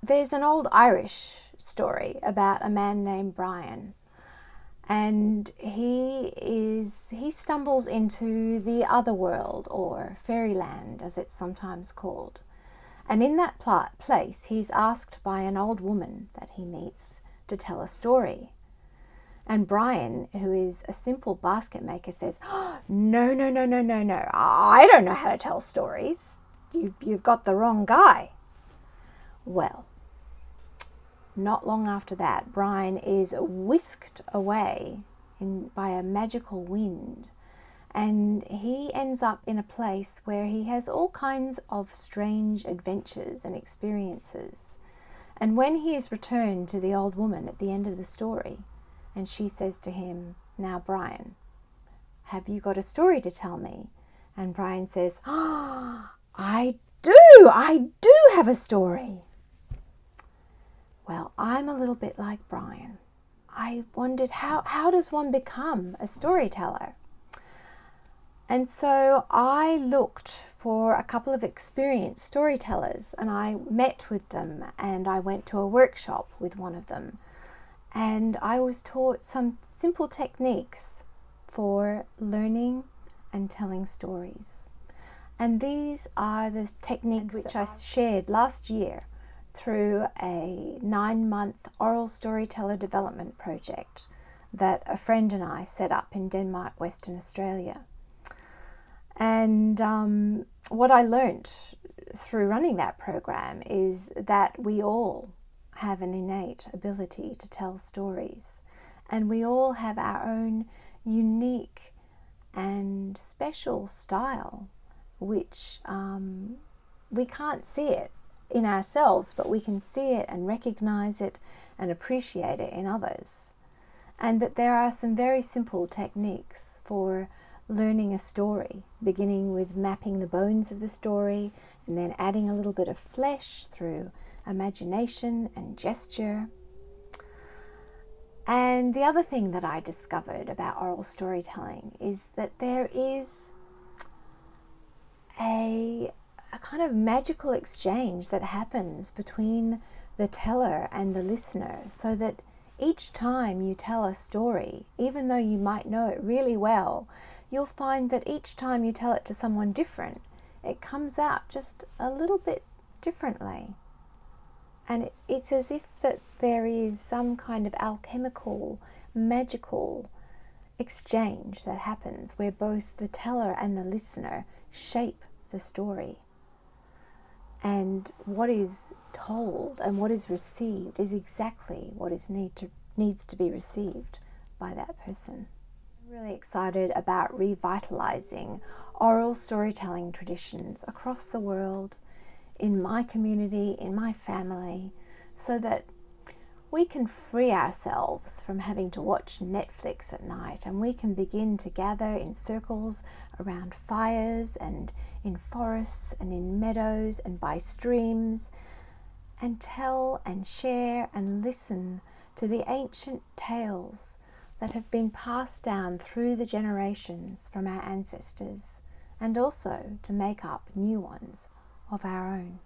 There's an old Irish story about a man named Brian, and he stumbles into the other world, or fairyland as it's sometimes called. And in that place he's asked by an old woman that he meets to tell a story. And Brian, who is a simple basket maker, says, "Oh, no, no, no, no, no, no. I don't know how to tell stories. You've got the wrong guy." Well, not long after that, Brian is whisked away by a magical wind, and he ends up in a place where he has all kinds of strange adventures and experiences. And when he is returned to the old woman at the end of the story, and she says to him, "Now, Brian, have you got a story to tell me?" And Brian says, "Oh, I do have a story." Well, I'm a little bit like Brian. I wondered, how does one become a storyteller? And so I looked for a couple of experienced storytellers, and I met with them, and I went to a workshop with one of them, and I was taught some simple techniques for learning and telling stories. And these are the techniques which I shared last year through a 9-month oral storyteller development project that a friend and I set up in Denmark, Western Australia. And what I learnt through running that program is that we all have an innate ability to tell stories, and we all have our own unique and special style, which we can't see it in ourselves, but we can see it and recognize it and appreciate it in others. And that there are some very simple techniques for learning a story, beginning with mapping the bones of the story and then adding a little bit of flesh through imagination and gesture. And the other thing that I discovered about oral storytelling is that there is a kind of magical exchange that happens between the teller and the listener, so that each time you tell a story, even though you might know it really well, you'll find that each time you tell it to someone different, it comes out just a little bit differently. And it's as if that there is some kind of alchemical, magical exchange that happens where both the teller and the listener shape the story. And what is told and what is received is exactly what needs to be received by that person. I'm really excited about revitalising oral storytelling traditions across the world, in my community, in my family, so that we can free ourselves from having to watch Netflix at night, and we can begin to gather in circles around fires and in forests and in meadows and by streams, and tell and share and listen to the ancient tales that have been passed down through the generations from our ancestors, and also to make up new ones of our own.